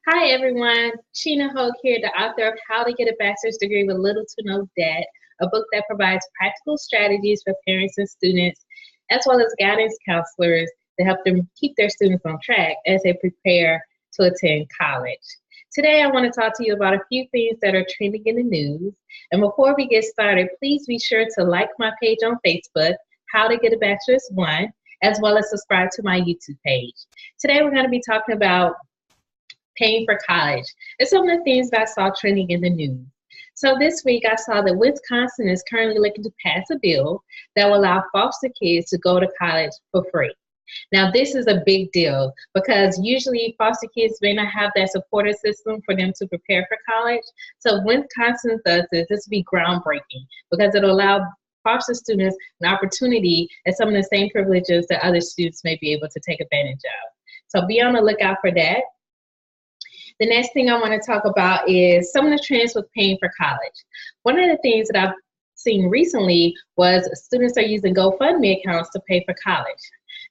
Hi everyone, Sheena Hogue here, the author of How to Get a Bachelor's Degree with Little to No Debt, a book that provides practical strategies for parents and students, as well as guidance counselors to help them keep their students on track as they prepare to attend college. Today I want to talk to you about a few things that are trending in the news. And before we get started, please be sure to like my page on Facebook, How to Get a Bachelor's 1, as well as subscribe to my YouTube page. Today we're going to be talking about paying for college. It's some of the things that I saw trending in the news. So this week I saw that Wisconsin is currently looking to pass a bill that will allow foster kids to go to college for free. Now this is a big deal because usually foster kids may not have that supportive system for them to prepare for college. So Wisconsin does this will be groundbreaking because it'll allow foster students an opportunity and some of the same privileges that other students may be able to take advantage of. So be on the lookout for that. The next thing I want to talk about is some of the trends with paying for college. One of the things that I've seen recently was students are using GoFundMe accounts to pay for college.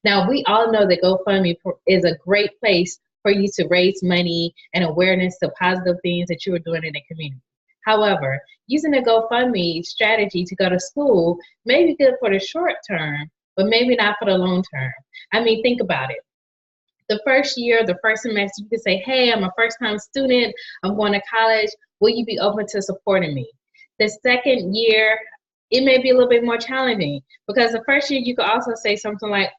Now, we all know that GoFundMe is a great place for you to raise money and awareness to positive things that you are doing in the community. However, using a GoFundMe strategy to go to school may be good for the short term, but maybe not for the long term. I mean, think about it. The first year, the first semester, you can say, hey, I'm a first-time student, I'm going to college, will you be open to supporting me? The second year, it may be a little bit more challenging because the first year you could also say something like,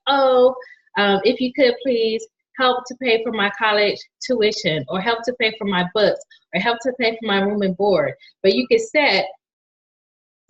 if you could please help to pay for my college tuition or help to pay for my books or help to pay for my room and board. But you could set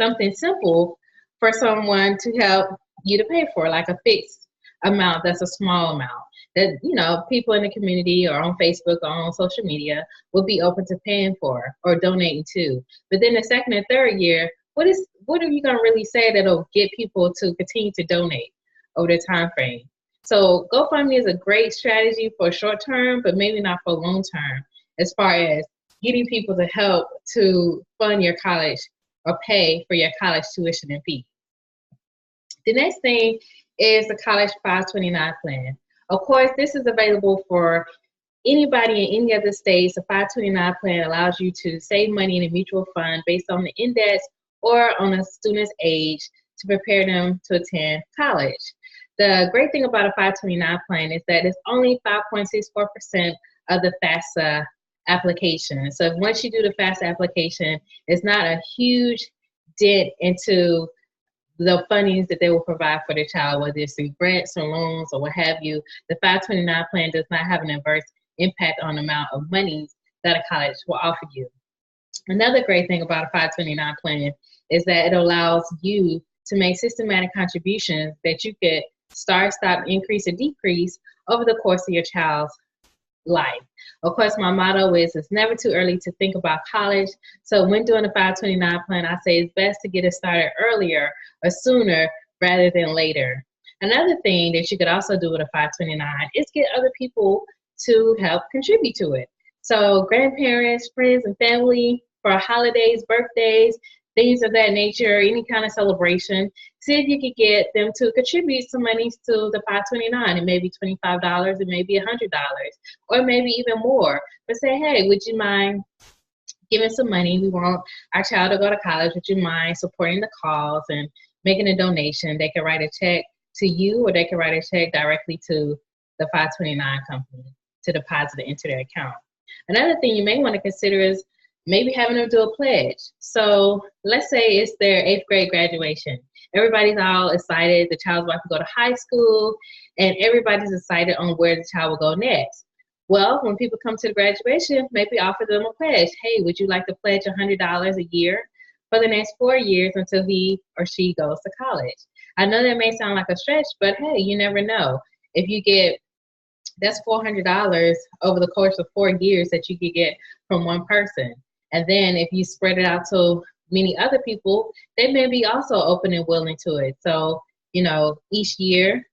something simple for someone to help you to pay for, like a fixed amount that's a small amount that, you know, people in the community or on Facebook or on social media will be open to paying for or donating to. But then the second and third year, what are you going to really say that'll get people to continue to donate over the time frame? So GoFundMe is a great strategy for short term, but maybe not for long term, as far as getting people to help to fund your college or pay for your college tuition and fee. The next thing is the College 529 plan. Of course, this is available for anybody in any of the states. The 529 plan allows you to save money in a mutual fund based on the index or on a student's age to prepare them to attend college. The great thing about a 529 plan is that it's only 5.64% of the FAFSA application. So once you do the FAFSA application, it's not a huge dent into the fundings that they will provide for their child, whether it's through grants or loans or what have you. The 529 plan does not have an adverse impact on the amount of money that a college will offer you. Another great thing about a 529 plan is that it allows you to make systematic contributions that you could start, stop, increase, or decrease over the course of your child's life. Of course, my motto is it's never too early to think about college. So when doing a 529 plan, I say it's best to get it started earlier or sooner rather than later. Another thing that you could also do with a 529 is get other people to help contribute to it. So grandparents, friends, and family for holidays, birthdays, things of that nature, any kind of celebration, see if you could get them to contribute some money to the 529. It may be $25, it may be $100, or maybe even more. But say, hey, would you mind giving some money? We want our child to go to college. Would you mind supporting the cause and making a donation? They can write a check to you, or they can write a check directly to the 529 company to deposit it into their account. Another thing you may want to consider is maybe having them do a pledge. So let's say it's their 8th grade graduation. Everybody's all excited. The child's about to go to high school, and everybody's excited on where the child will go next. Well, when people come to the graduation, maybe offer them a pledge. Hey, would you like to pledge $100 a year for the next 4 years until he or she goes to college? I know that may sound like a stretch, but hey, you never know. If you get, that's $400 over the course of 4 years that you could get from one person. And then if you spread it out to many other people, they may be also open and willing to it. So, you know, each year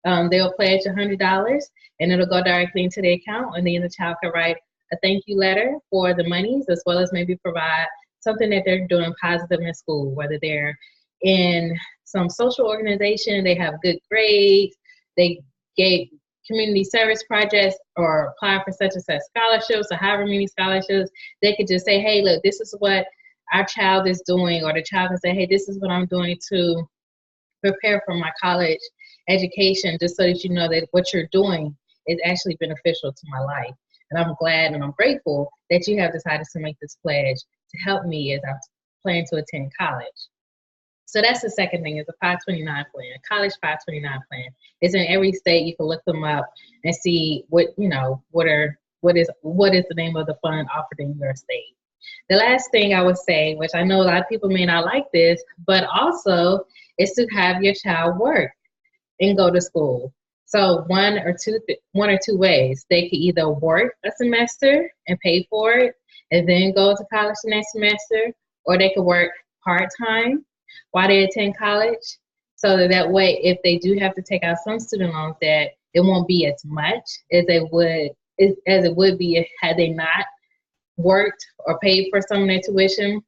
they'll pledge $100 and it'll go directly into their account. And then the child can write a thank you letter for the monies, as well as maybe provide something that they're doing positive in school, whether they're in some social organization, they have good grades, they gave community service projects or apply for such and such scholarships or however many scholarships, they could just say, hey, look, this is what our child is doing, or the child can say, hey, this is what I'm doing to prepare for my college education, just so that you know that what you're doing is actually beneficial to my life. And I'm glad and I'm grateful that you have decided to make this pledge to help me as I plan to attend college. So that's the second thing, is a 529 plan, a college 529 plan. It's in every state. You can look them up and see what is the name of the fund offered in your state. The last thing I would say, which I know a lot of people may not like this, but also is to have your child work and go to school. So one or two ways. They could either work a semester and pay for it and then go to college the next semester, or they could work part-time while they attend college. So that way, if they do have to take out some student loans, that it won't be as much as it would be had they not worked or paid for some of their tuition.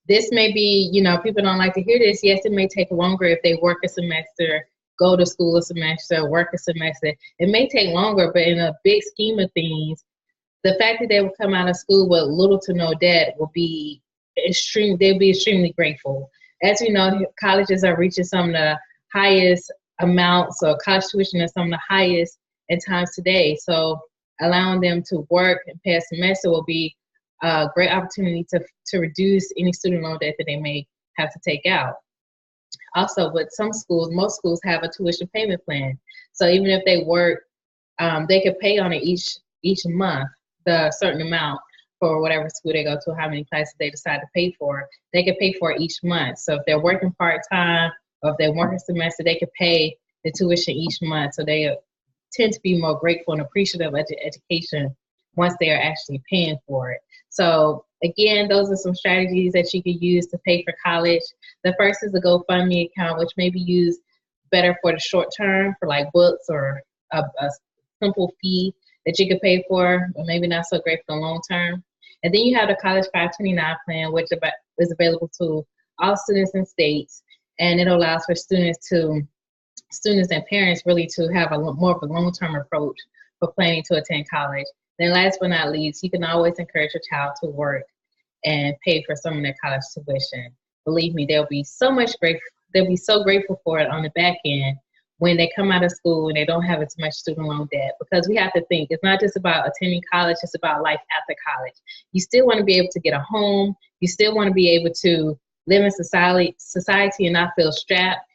This may be, people don't like to hear this. Yes, it may take longer if they work a semester, go to school a semester, work a semester. It may take longer, but in a big scheme of things, the fact that they will come out of school with little to no debt will be they'll be extremely grateful. As we know, colleges are reaching some of the highest amounts, or college tuition is some of the highest in times today. So allowing them to work and pay a semester will be a great opportunity to reduce any student loan debt that they may have to take out. Also, with some schools, most schools have a tuition payment plan. So even if they work, they could pay on it each month, the certain amount for whatever school they go to, how many classes they decide to pay for. They could pay for it each month. So if they're working part-time or if they're working semester, they could pay the tuition each month. So they tend to be more grateful and appreciative of education once they are actually paying for it. So again, those are some strategies that you can use to pay for college. The first is a GoFundMe account, which may be used better for the short term, for like books or a simple fee that you could pay for, but maybe not so great for the long term. And then you have the College 529 plan, which is available to all students and states, and it allows for students and parents really to have more of a long-term approach for planning to attend college. Then last but not least, you can always encourage your child to work and pay for some of their college tuition. Believe me, they'll be so grateful for it on the back end when they come out of school and they don't have as much student loan debt. Because we have to think, it's not just about attending college, it's about life after college. You still want to be able to get a home. You still want to be able to live in society and not feel strapped.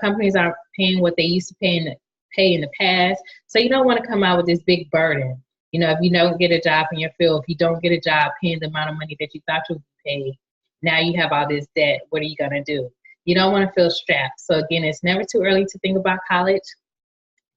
Companies aren't paying what they used to pay in the past. So you don't want to come out with this big burden. If you don't get a job in your field, if you don't get a job paying the amount of money that you thought you would pay, now you have all this debt. What are you going to do? You don't want to feel strapped. So again, it's never too early to think about college.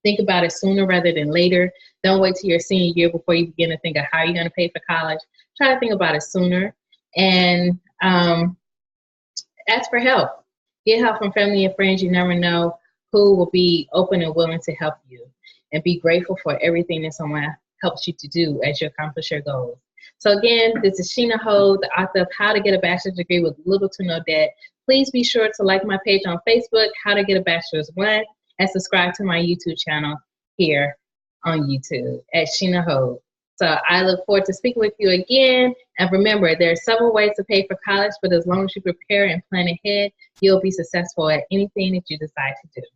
Think about it sooner rather than later. Don't wait till your senior year before you begin to think of how you're going to pay for college. Try to think about it sooner. And ask for help. Get help from family and friends. You never know who will be open and willing to help you. And be grateful for everything that someone helps you to do as you accomplish your goals. So again, this is Sheena Hogue, the author of How to Get a Bachelor's Degree with Little to No Debt. Please be sure to like my page on Facebook, How to Get a Bachelor's 1, and subscribe to my YouTube channel here on YouTube at Sheena Hogue. So I look forward to speaking with you again. And remember, there are several ways to pay for college, but as long as you prepare and plan ahead, you'll be successful at anything that you decide to do.